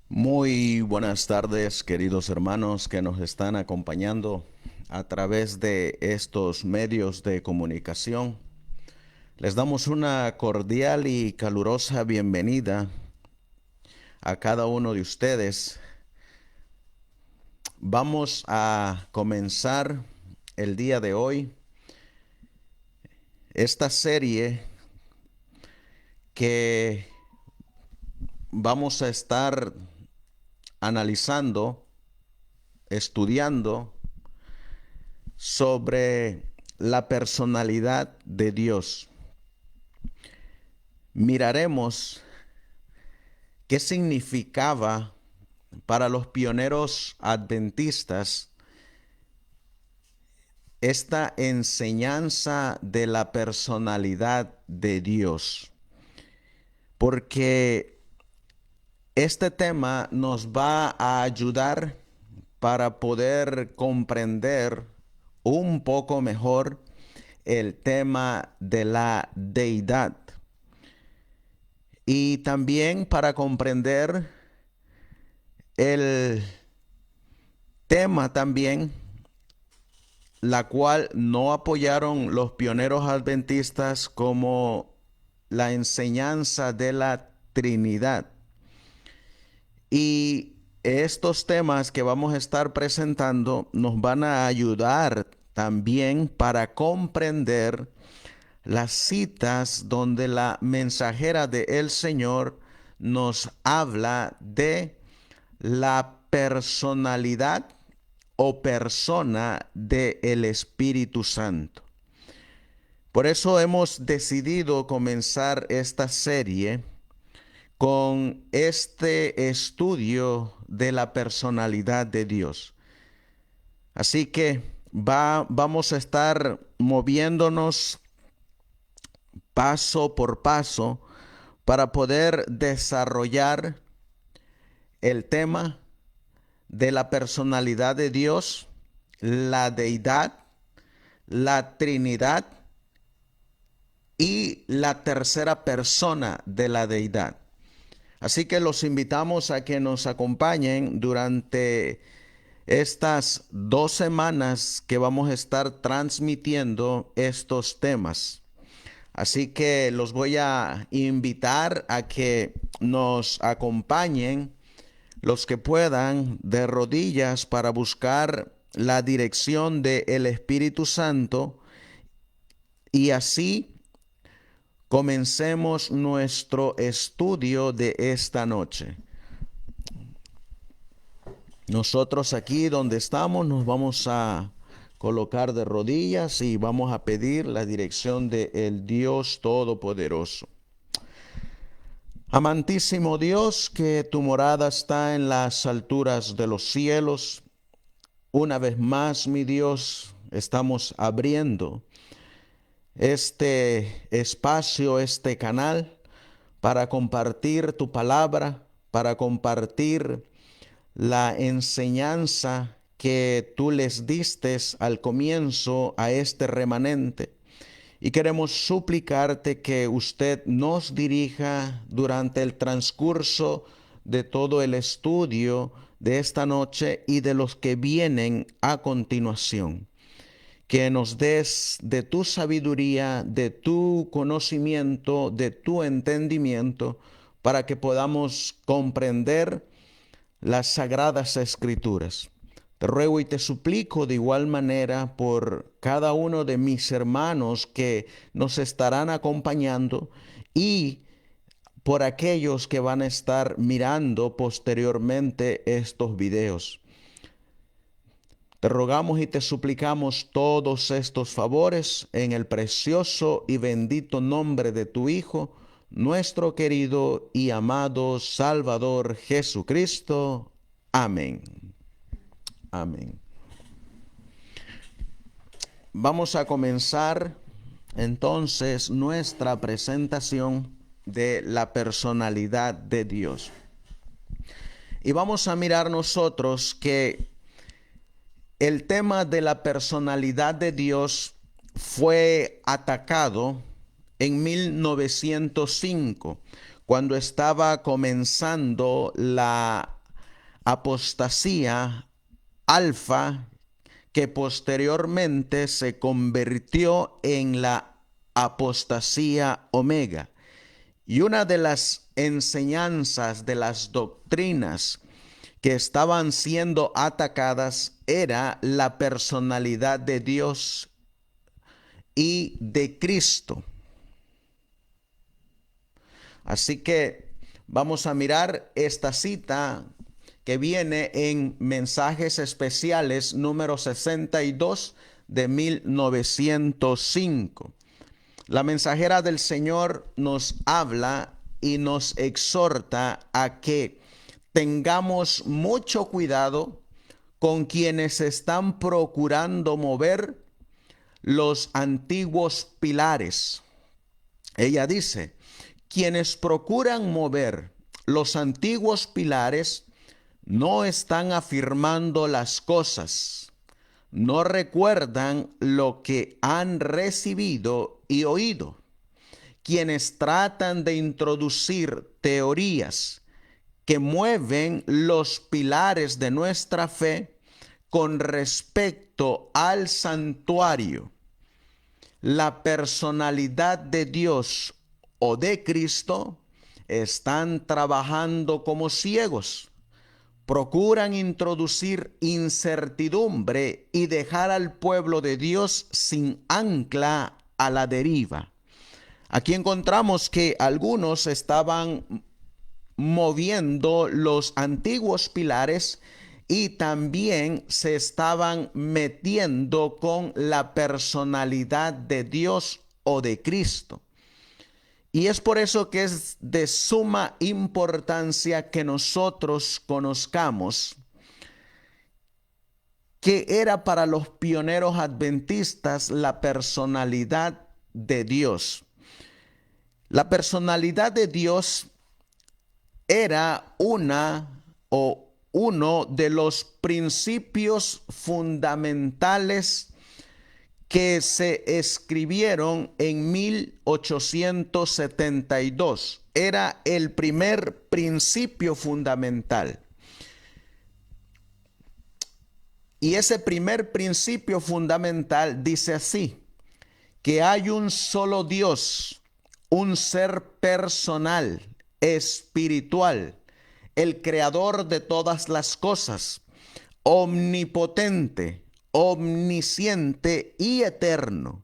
Muy buenas tardes, queridos hermanos que nos están acompañando a través de estos medios de comunicación. Les damos una cordial y calurosa bienvenida a cada uno de ustedes. Vamos a comenzar el día de hoy esta serie que vamos a estar analizando, estudiando sobre la personalidad de Dios. Miraremos qué significaba para los pioneros adventistas esta enseñanza de la personalidad de Dios, porque este tema nos va a ayudar para poder comprender un poco mejor el tema de la deidad y también para comprender el tema también la cual no apoyaron los pioneros adventistas, como la enseñanza de la Trinidad. Y estos temas que vamos a estar presentando nos van a ayudar también para comprender las citas donde la mensajera del Señor nos habla de la personalidad o persona del Espíritu Santo. Por eso hemos decidido comenzar esta serie con este estudio de la personalidad de Dios. Así que vamos a estar moviéndonos paso por paso para poder desarrollar el tema de la personalidad de Dios, la deidad, la Trinidad y la tercera persona de la deidad. Así que los invitamos a que nos acompañen durante estas 2 semanas que vamos a estar transmitiendo estos temas. Así que los voy a invitar a que nos acompañen los que puedan de rodillas para buscar la dirección del Espíritu Santo y así comencemos nuestro estudio de esta noche. Nosotros aquí donde estamos nos vamos a colocar de rodillas y vamos a pedir la dirección del Dios Todopoderoso. Amantísimo Dios, que tu morada está en las alturas de los cielos, una vez más, mi Dios, estamos abriendo este espacio, este canal, para compartir tu palabra, para compartir la enseñanza que tú les diste al comienzo a este remanente. Y queremos suplicarte que usted nos dirija durante el transcurso de todo el estudio de esta noche y de los que vienen a continuación. Que nos des de tu sabiduría, de tu conocimiento, de tu entendimiento, para que podamos comprender las sagradas escrituras. Te ruego y te suplico de igual manera por cada uno de mis hermanos que nos estarán acompañando y por aquellos que van a estar mirando posteriormente estos videos. Te rogamos y te suplicamos todos estos favores en el precioso y bendito nombre de tu Hijo, nuestro querido y amado Salvador Jesucristo. Amén. Amén. Vamos a comenzar entonces nuestra presentación de la personalidad de Dios. Y vamos a mirar nosotros que el tema de la personalidad de Dios fue atacado en 1905, cuando estaba comenzando la apostasía alfa, que posteriormente se convirtió en la apostasía omega. Y una de las enseñanzas, de las doctrinas que estaban siendo atacadas era la personalidad de Dios y de Cristo. Así que vamos a mirar esta cita que viene en Mensajes Especiales número 62 de 1905. La mensajera del Señor nos habla y nos exhorta a que tengamos mucho cuidado con quienes están procurando mover los antiguos pilares. Ella dice, quienes procuran mover los antiguos pilares no están afirmando las cosas, no recuerdan lo que han recibido y oído. Quienes tratan de introducir teorías que mueven los pilares de nuestra fe con respecto al santuario, la personalidad de Dios o de Cristo, están trabajando como ciegos. Procuran introducir incertidumbre y dejar al pueblo de Dios sin ancla a la deriva. Aquí encontramos que algunos estaban moviendo los antiguos pilares y también se estaban metiendo con la personalidad de Dios o de Cristo. Y es por eso que es de suma importancia que nosotros conozcamos qué era para los pioneros adventistas la personalidad de Dios. La personalidad de Dios era uno de los principios fundamentales que se escribieron en 1872. Era el primer principio fundamental. Y ese primer principio fundamental dice así, que hay un solo Dios, un ser personal, espiritual, el creador de todas las cosas, omnipotente, omnisciente y eterno,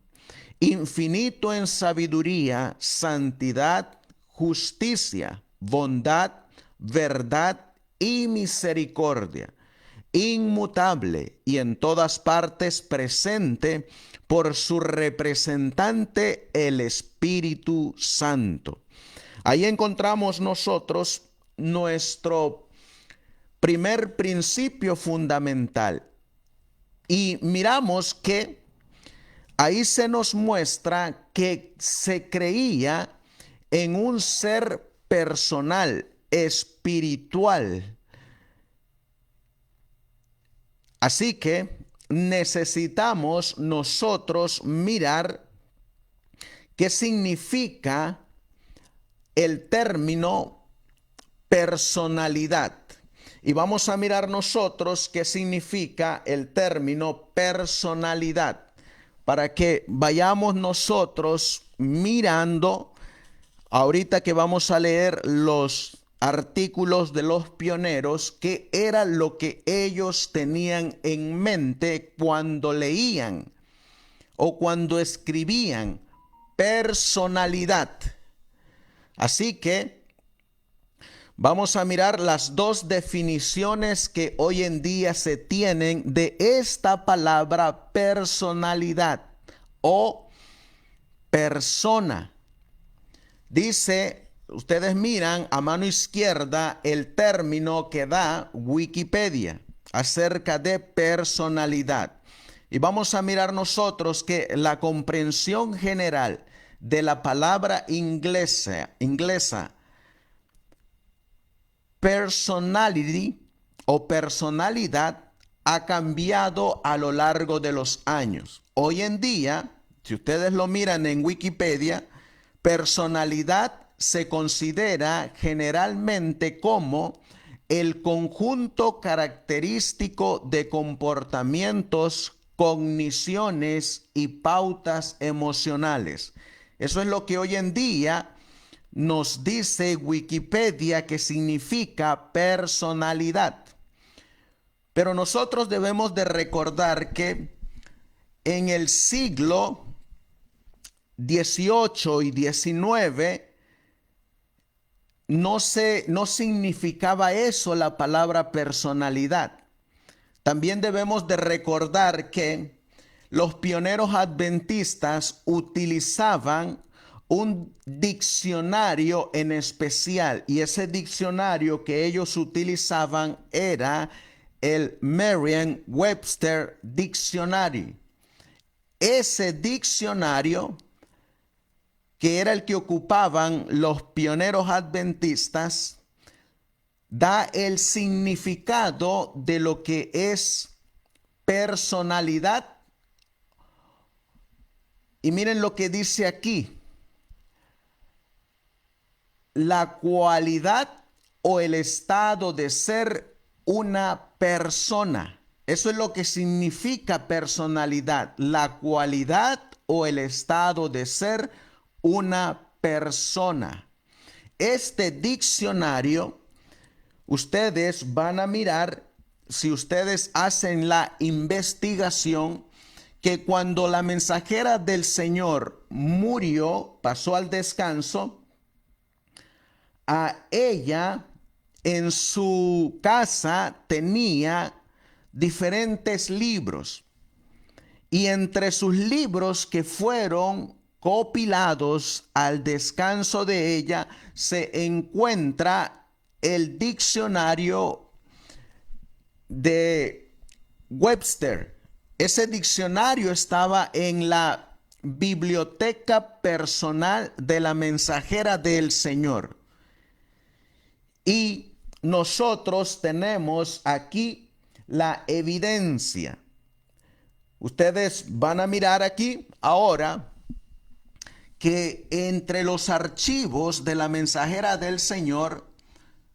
infinito en sabiduría, santidad, justicia, bondad, verdad y misericordia, inmutable y en todas partes presente por su representante, el Espíritu Santo. Ahí encontramos nosotros nuestro primer principio fundamental. Y miramos que ahí se nos muestra que se creía en un ser personal, espiritual. Así que necesitamos nosotros mirar qué significa el término personalidad. Y vamos a mirar nosotros qué significa el término personalidad, para que vayamos nosotros mirando, ahorita que vamos a leer los artículos de los pioneros, qué era lo que ellos tenían en mente cuando leían o cuando escribían personalidad. Así que vamos a mirar las dos definiciones que hoy en día se tienen de esta palabra personalidad o persona. Dice, ustedes miran a mano izquierda el término que da Wikipedia acerca de personalidad. Y vamos a mirar nosotros que la comprensión general de la palabra inglesa personality o personalidad ha cambiado a lo largo de los años. Hoy en día, si ustedes lo miran en Wikipedia, personalidad se considera generalmente como el conjunto característico de comportamientos, cogniciones y pautas emocionales. Eso es lo que hoy en día nos dice Wikipedia que significa personalidad. Pero nosotros debemos de recordar que en el siglo XVIII y XIX no significaba eso la palabra personalidad. También debemos de recordar que los pioneros adventistas utilizaban un diccionario en especial, y ese diccionario que ellos utilizaban era el Merriam-Webster Dictionary. Ese diccionario, que era el que ocupaban los pioneros adventistas, da el significado de lo que es personalidad. Y miren lo que dice aquí: la cualidad o el estado de ser una persona. Eso es lo que significa personalidad, la cualidad o el estado de ser una persona. Este diccionario, ustedes van a mirar, si ustedes hacen la investigación, que cuando la mensajera del Señor murió, pasó al descanso, a ella en su casa tenía diferentes libros, y entre sus libros que fueron compilados al descanso de ella se encuentra el diccionario de Webster. Ese diccionario estaba en la biblioteca personal de la mensajera del Señor. Y nosotros tenemos aquí la evidencia. Ustedes van a mirar aquí ahora que entre los archivos de la mensajera del Señor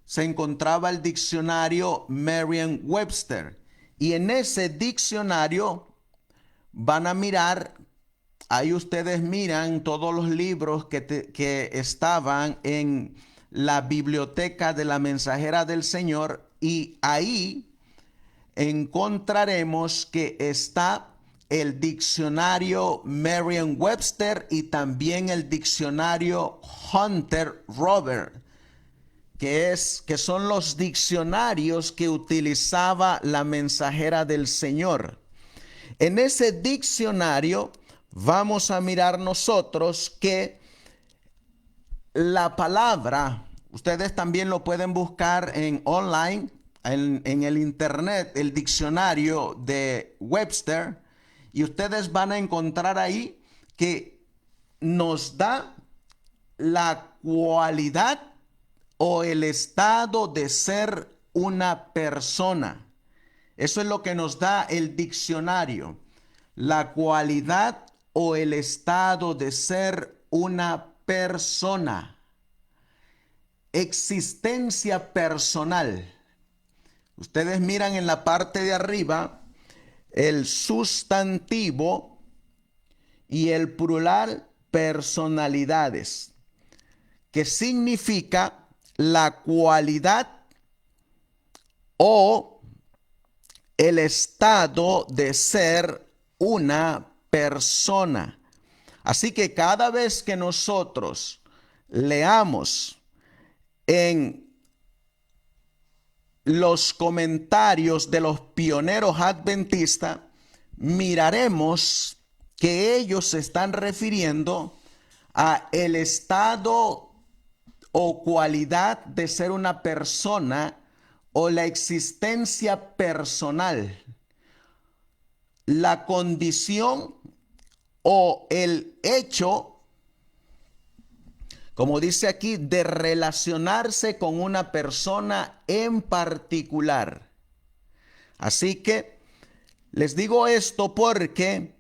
se encontraba el diccionario Merriam-Webster. Y en ese diccionario van a mirar, ahí ustedes miran todos los libros que estaban en la biblioteca de la mensajera del Señor, y ahí encontraremos que está el diccionario Merriam-Webster y también el diccionario Hunter Robert, que son los diccionarios que utilizaba la mensajera del Señor. En ese diccionario vamos a mirar nosotros que la palabra, ustedes también lo pueden buscar en online, en el internet, el diccionario de Webster, y ustedes van a encontrar ahí que nos da la cualidad o el estado de ser una persona. Eso es lo que nos da el diccionario, la cualidad o el estado de ser una persona. Existencia personal. Ustedes miran en la parte de arriba el sustantivo y el plural personalidades, que significa la cualidad o el estado de ser una persona. Así que cada vez que nosotros leamos en los comentarios de los pioneros adventistas, miraremos que ellos se están refiriendo a el estado o cualidad de ser una persona o la existencia personal, la condición o el hecho, como dice aquí, de relacionarse con una persona en particular. Así que les digo esto porque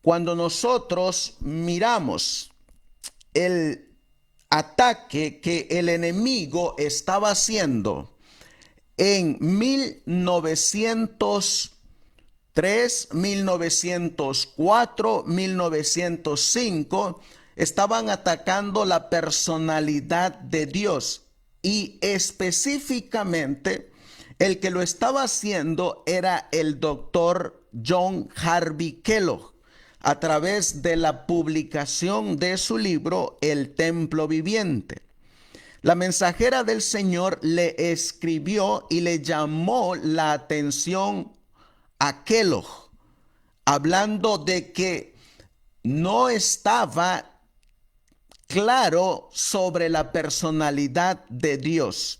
cuando nosotros miramos el ataque que el enemigo estaba haciendo en 1903, 1904, 1905, estaban atacando la personalidad de Dios, y específicamente el que lo estaba haciendo era el doctor John Harvey Kellogg, a través de la publicación de su libro El Templo Viviente. La mensajera del Señor le escribió y le llamó la atención a Kellogg, hablando de que no estaba claro sobre la personalidad de Dios.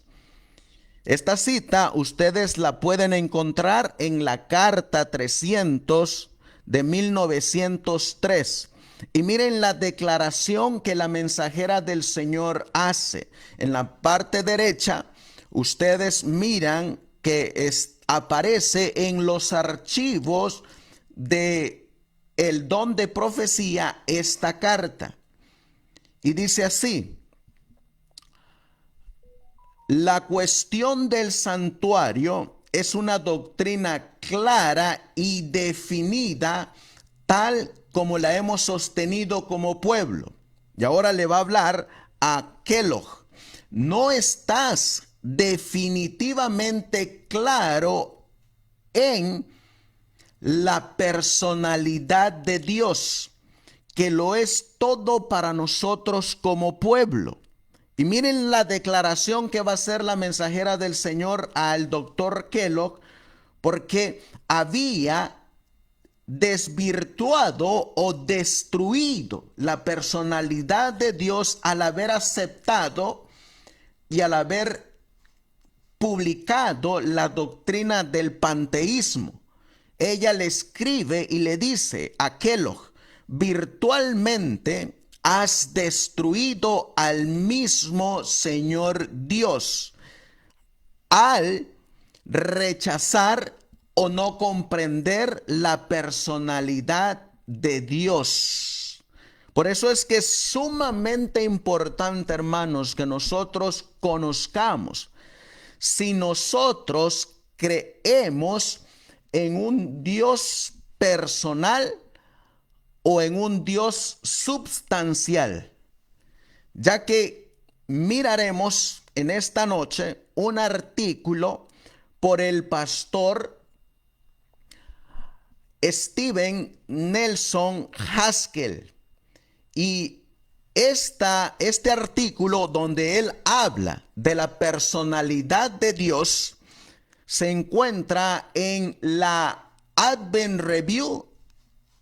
Esta cita ustedes la pueden encontrar en la carta 300 de 1903. Y miren la declaración que la mensajera del Señor hace. En la parte derecha, ustedes miran que aparece en los archivos de el don de profecía esta carta. Y dice así: la cuestión del santuario es una doctrina clara y definida, tal como la hemos sostenido como pueblo. Y ahora le va a hablar a Kellogg. No estás definitivamente claro en la personalidad de Dios, que lo es todo para nosotros como pueblo. Y miren la declaración que va a hacer la mensajera del Señor al doctor Kellogg, porque había desvirtuado o destruido la personalidad de Dios al haber aceptado y al haber publicado la doctrina del panteísmo. Ella le escribe y le dice a Kellogg: virtualmente has destruido al mismo Señor Dios al rechazar o no comprender la personalidad de Dios. Por eso es que es sumamente importante, hermanos, que nosotros conozcamos si nosotros creemos en un Dios personal o en un Dios substancial, ya que miraremos en esta noche un artículo por el pastor Steven Nelson Haskell, y este artículo donde él habla de la personalidad de Dios se encuentra en la Advent Review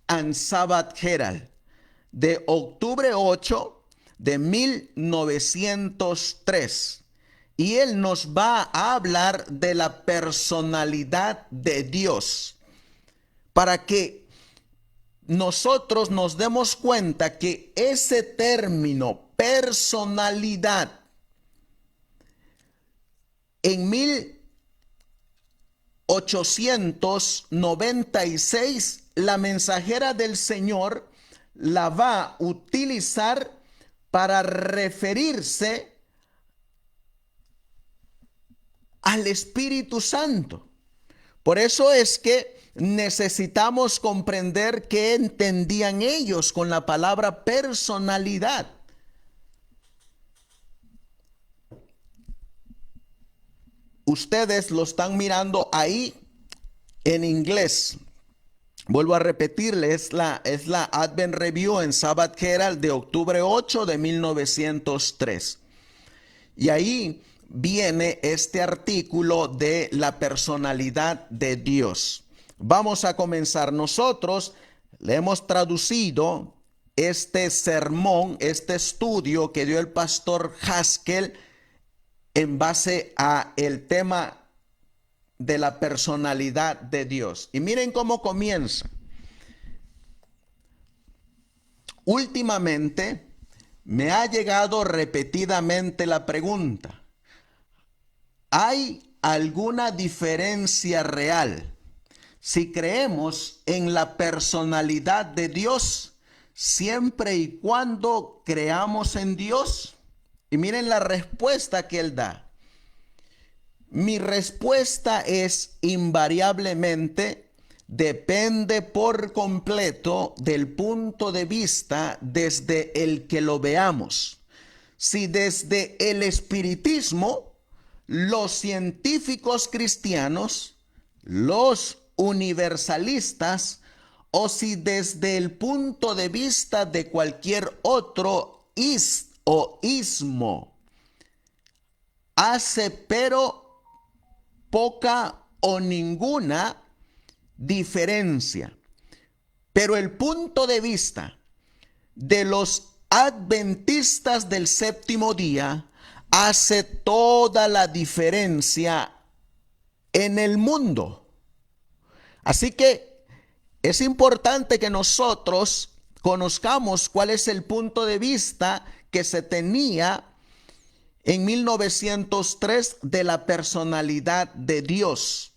and Sabbath Herald de octubre 8 de 1903. Y él nos va a hablar de la personalidad de Dios, para que nosotros nos demos cuenta que ese término personalidad en 1896 la mensajera del Señor la va a utilizar para referirse al Espíritu Santo. Por eso es que necesitamos comprender qué entendían ellos con la palabra personalidad. Ustedes lo están mirando ahí en inglés. Vuelvo a repetirles, es la Advent Review en Sabbath Herald de octubre 8 de 1903. Y ahí viene este artículo de la personalidad de Dios. Vamos a comenzar. Nosotros le hemos traducido este sermón, este estudio que dio el pastor Haskell en base a el tema de la personalidad de Dios. Y miren cómo comienza. Últimamente me ha llegado repetidamente la pregunta: ¿hay alguna diferencia real si creemos en la personalidad de Dios siempre y cuando creamos en Dios? Y miren la respuesta que él da. Mi respuesta es invariablemente: depende por completo del punto de vista desde el que lo veamos. Si desde el espiritismo, los científicos cristianos, los universalistas, o si desde el punto de vista de cualquier otro ismo, hace pero poca o ninguna diferencia. Pero el punto de vista de los adventistas del séptimo día hace toda la diferencia en el mundo. Así que es importante que nosotros conozcamos cuál es el punto de vista que se tenía en 1903 de la personalidad de Dios.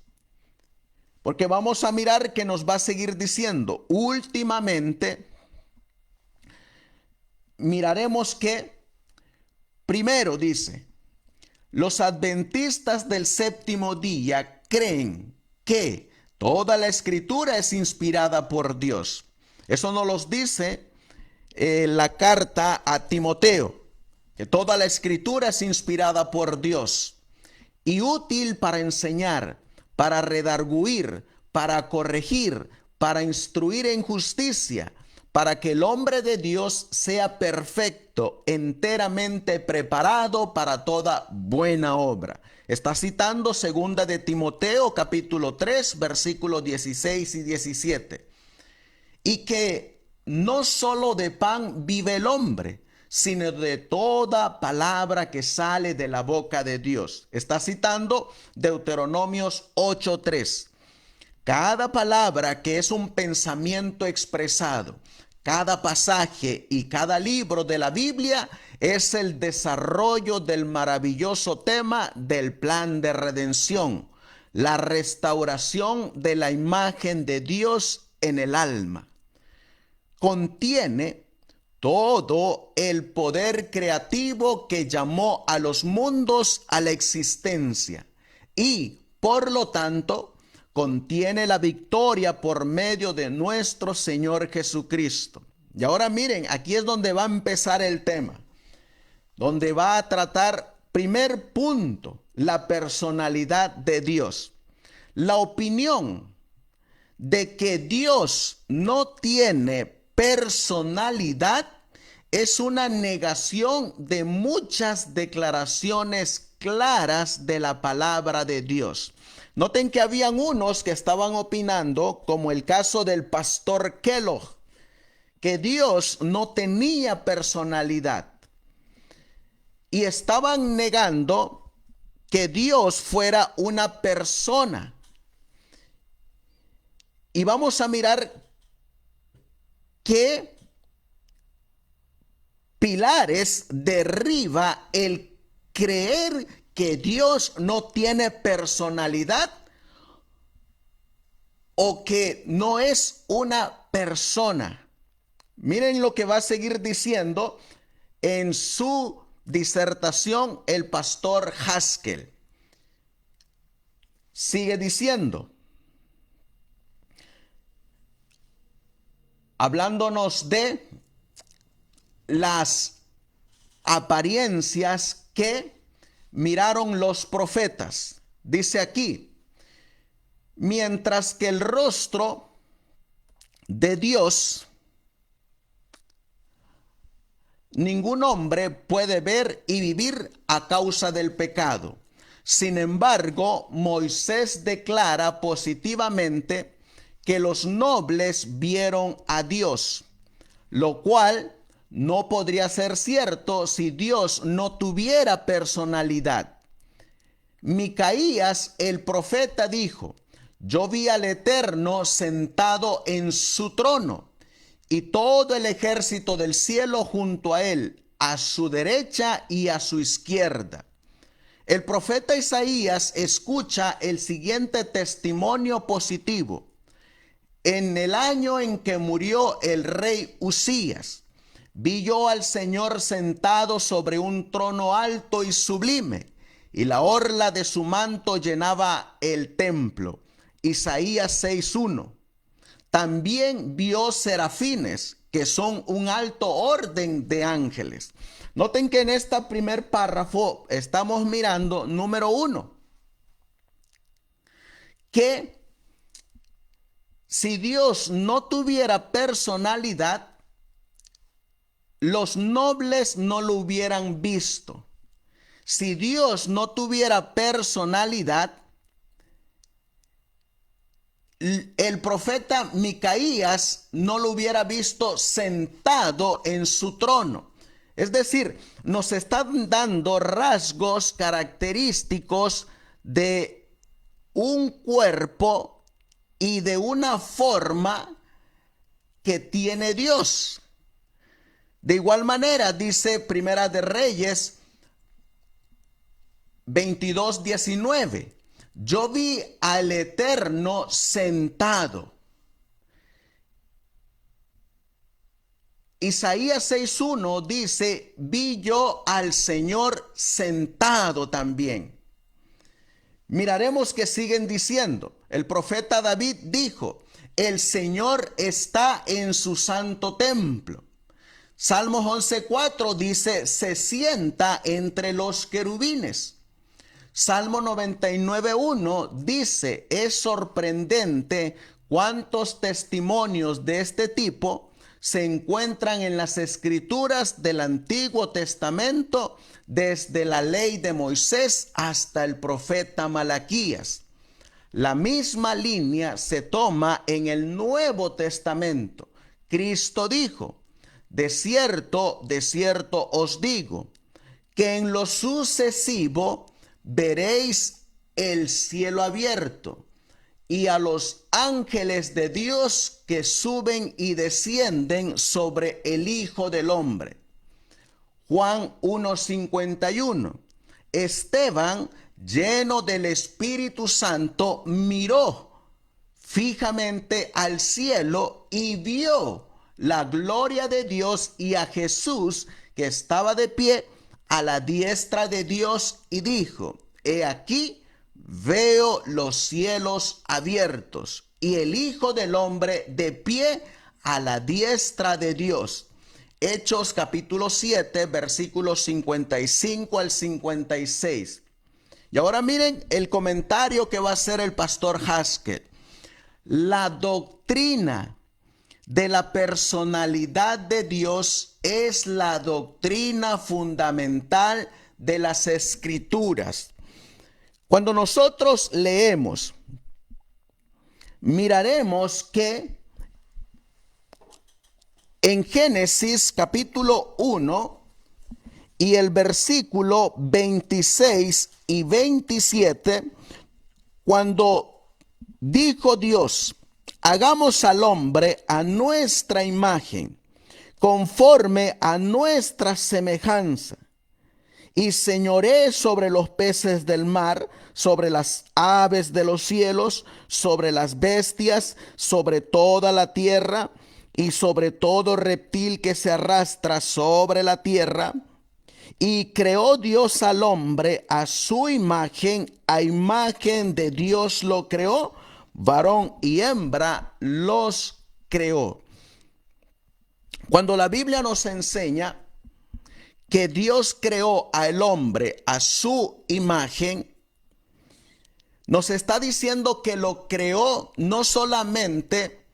Porque vamos a mirar que nos va a seguir diciendo. Últimamente miraremos que, primero dice, los adventistas del séptimo día creen que toda la escritura es inspirada por Dios. Eso nos lo dice la carta a Timoteo, que toda la escritura es inspirada por Dios y útil para enseñar, para redarguir, para corregir, para instruir en justicia, para que el hombre de Dios sea perfecto, enteramente preparado para toda buena obra. Está citando 2 de Timoteo, capítulo 3, versículos 16 y 17. Y que no solo de pan vive el hombre, sino de toda palabra que sale de la boca de Dios. Está citando Deuteronomios 8:3. Cada palabra que es un pensamiento expresado, cada pasaje y cada libro de la Biblia es el desarrollo del maravilloso tema del plan de redención, la restauración de la imagen de Dios en el alma. Contiene todo el poder creativo que llamó a los mundos a la existencia y, por lo tanto, contiene la victoria por medio de nuestro Señor Jesucristo. Y ahora miren, aquí es donde va a empezar el tema, donde va a tratar, primer punto, la personalidad de Dios. La opinión de que Dios no tiene personalidad es una negación de muchas declaraciones claras de la palabra de Dios. Noten que habían unos que estaban opinando, como el caso del pastor Kellogg, que Dios no tenía personalidad. Y estaban negando que Dios fuera una persona. Y vamos a mirar qué pilares derriba el creer que Dios no tiene personalidad o que no es una persona. Miren lo que va a seguir diciendo en su disertación el pastor Haskell. sigue diciendo, hablándonos de las apariencias que miraron los profetas. Dice aquí, mientras que el rostro de Dios ningún hombre puede ver y vivir a causa del pecado. Sin embargo, Moisés declara positivamente que los nobles vieron a Dios, lo cual no podría ser cierto si Dios no tuviera personalidad. Micaías, el profeta, dijo, yo vi al Eterno sentado en su trono y todo el ejército del cielo junto a él, a su derecha y a su izquierda. El profeta Isaías escucha el siguiente testimonio positivo. En el año en que murió el rey Usías, vi yo al Señor sentado sobre un trono alto y sublime, y la orla de su manto llenaba el templo. Isaías 6:1. También vio serafines, que son un alto orden de ángeles. Noten que en este primer párrafo estamos mirando, número 1, que si Dios no tuviera personalidad, los nobles no lo hubieran visto. Si Dios no tuviera personalidad, el profeta Micaías no lo hubiera visto sentado en su trono. Es decir, nos están dando rasgos característicos de un cuerpo y de una forma que tiene Dios. De igual manera, dice Primera de Reyes 22:19. Yo vi al Eterno sentado. Isaías 6:1 dice, vi yo al Señor sentado también. Miraremos que siguen diciendo. El profeta David dijo, el Señor está en su santo templo. Salmos 11:4 dice, se sienta entre los querubines. Salmo 99:1 dice, es sorprendente cuántos testimonios de este tipo se encuentran en las escrituras del Antiguo Testamento, desde la ley de Moisés hasta el profeta Malaquías. La misma línea se toma en el Nuevo Testamento. Cristo dijo, de cierto os digo, que en lo sucesivo veréis el cielo abierto y a los ángeles de Dios que suben y descienden sobre el Hijo del Hombre. Juan 1:51. Esteban, lleno del Espíritu Santo, miró fijamente al cielo y vio la gloria de Dios y a Jesús que estaba de pie a la diestra de Dios y dijo, he aquí veo los cielos abiertos y el Hijo del Hombre de pie a la diestra de Dios. Hechos capítulo 7, versículos 55 al 56. Y ahora miren el comentario que va a hacer el pastor Haskell. La doctrina de la personalidad de Dios es la doctrina fundamental de las Escrituras. Cuando nosotros leemos, miraremos que en Génesis capítulo 1 y el versículo 26 y 27, cuando dijo Dios, hagamos al hombre a nuestra imagen, conforme a nuestra semejanza, y señoree sobre los peces del mar, sobre las aves de los cielos, sobre las bestias, sobre toda la tierra, y sobre todo reptil que se arrastra sobre la tierra. Y creó Dios al hombre a su imagen, a imagen de Dios lo creó, varón y hembra los creó. Cuando la Biblia nos enseña que Dios creó al hombre a su imagen, nos está diciendo que lo creó no solamente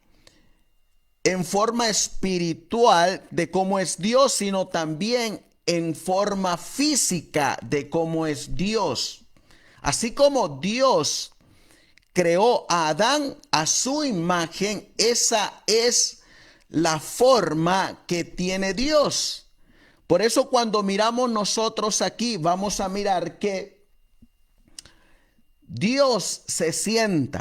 en forma espiritual de cómo es Dios, sino también en forma física de cómo es Dios. Así como Dios creó a Adán a su imagen, esa es la forma que tiene Dios. Por eso cuando miramos nosotros aquí, vamos a mirar que Dios se sienta